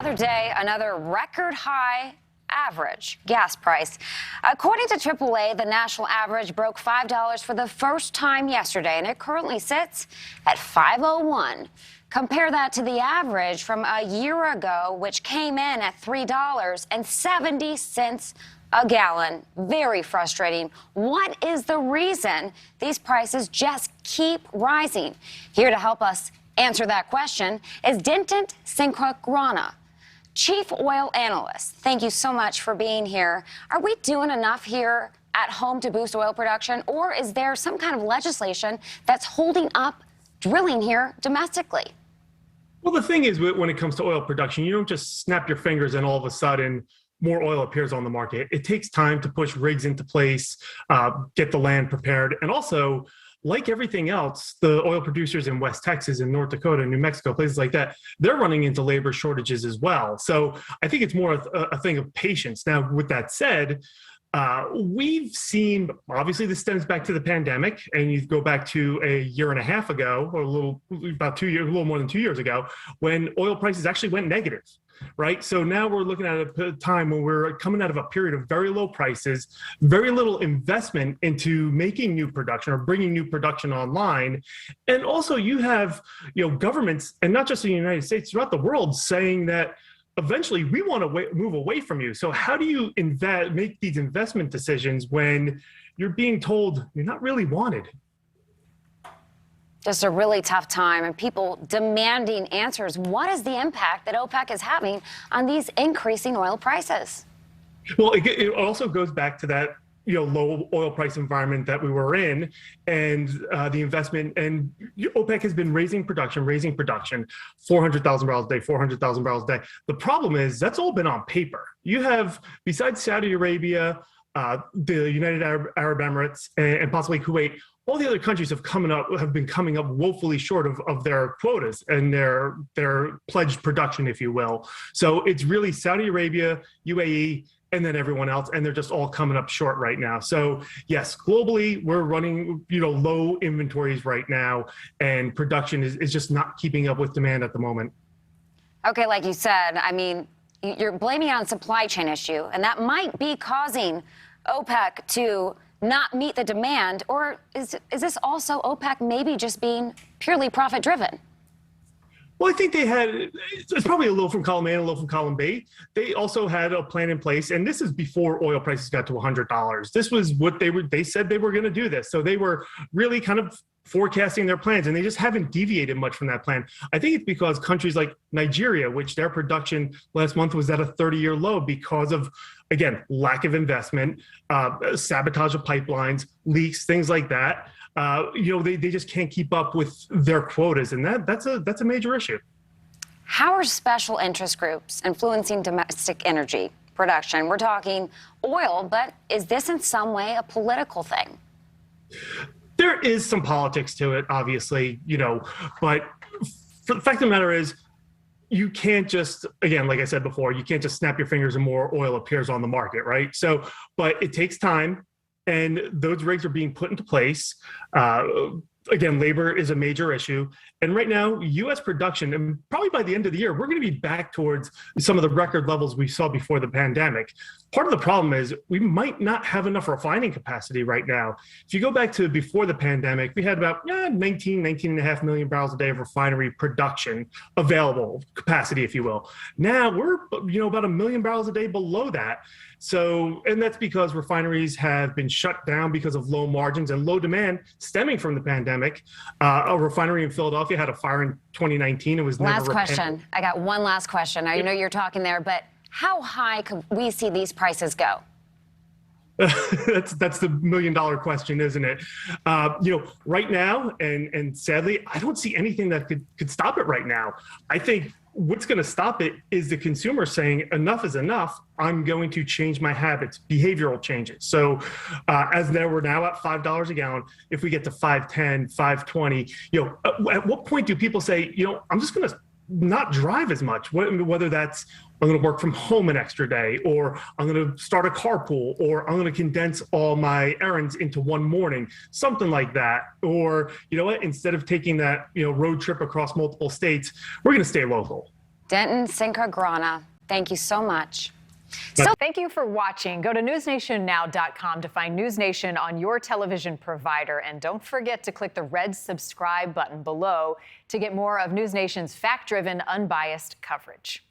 Another day, another record high average gas price. According to AAA, the national average broke $5 for the first time yesterday, and it currently sits at $5.01. Compare that to the average from a year ago, which came in at $3.70 a gallon. Very frustrating. What is the reason these prices just keep rising? Here to help us answer that question is Dintant Sinkragrana, Chief Oil Analyst. Thank you so much for being here. Are we doing enough here at home to boost oil production, or is there some kind of legislation that's holding up drilling here domestically? Well, the thing is, when it comes to oil production, you don't just snap your fingers and all of a sudden more oil appears on the market. It takes time to push rigs into place, get the land prepared, and also, like everything else, the oil producers in West Texas and North Dakota, New Mexico, places like that, they're running into labor shortages as well. So I think it's more a thing of patience. Now, with that said, we've seen, obviously this stems back to the pandemic, and you go back to a year and a half ago, or a little more than 2 years ago, when oil prices actually went negative. Right. So now we're looking at a time when we're coming out of a period of very low prices, very little investment into making new production or bringing new production online. And also you have, governments, and not just in the United States, throughout the world, saying that eventually we want to move away from you. So how do you make these investment decisions when you're being told you're not really wanted? Just a really tough time, and people demanding answers. What is the impact that OPEC is having on these increasing oil prices? Well, it also goes back to that low oil price environment that we were in, and the investment. And OPEC has been raising production, 400,000 barrels a day, 400,000 barrels a day. The problem is that's all been on paper. You have, besides Saudi Arabia, the United Arab Emirates, and possibly Kuwait, all the other countries have been coming up woefully short of their quotas and their pledged production, if you will. So it's really Saudi Arabia, UAE, and then everyone else, and they're just all coming up short right now. So yes, globally, we're running low inventories right now, and production is just not keeping up with demand at the moment. Okay, like you said, I mean, you're blaming it on supply chain issue, and that might be causing OPEC to not meet the demand, or is this also OPEC maybe just being purely profit driven? Well, I think it's probably a low from column A and a low from column B. They also had a plan in place, and this is before oil prices got to $100. This was what they said they were going to do this. So they were really kind of forecasting their plans, and they just haven't deviated much from that plan. I think it's because countries like Nigeria, which their production last month was at a 30-year low because of, again, lack of investment, sabotage of pipelines, leaks, things like that. They just can't keep up with their quotas, and that's a major issue. How are special interest groups influencing domestic energy production? We're talking oil, but is this in some way a political thing? There is some politics to it, obviously, but the fact of the matter is, you can't just, again, like I said before, you can't just snap your fingers and more oil appears on the market, right? So, but it takes time, and those rigs are being put into place. Again, labor is a major issue. And right now, U.S. production, and probably by the end of the year, we're going to be back towards some of the record levels we saw before the pandemic. Part of the problem is we might not have enough refining capacity right now. If you go back to before the pandemic, we had about 19.5 million barrels a day of refinery production available, capacity, if you will. Now we're about 1 million barrels a day below that. So, and that's because refineries have been shut down because of low margins and low demand stemming from the pandemic. A refinery in Philadelphia had a fire in 2019. It was never repaired. Last question. I got one last question. I know you're talking there, but how high could we see these prices go? That's the $1 million question, isn't it? Right now, and sadly, I don't see anything that could stop it right now. I think what's going to stop it is the consumer saying enough is enough. I'm going to change my habits, behavioral changes. So we're now at $5 a gallon. If we get to $5.10, $5.20, at what point do people say, I'm just going to not drive as much, whether that's I'm going to work from home an extra day, or I'm going to start a carpool, or I'm going to condense all my errands into one morning, something like that. Or, instead of taking that, road trip across multiple states, we're going to stay local. Denton Sincagrana, thank you so much. So thank you for watching. Go to newsnationnow.com to find News Nation on your television provider. And don't forget to click the red subscribe button below to get more of News Nation's fact-driven, unbiased coverage.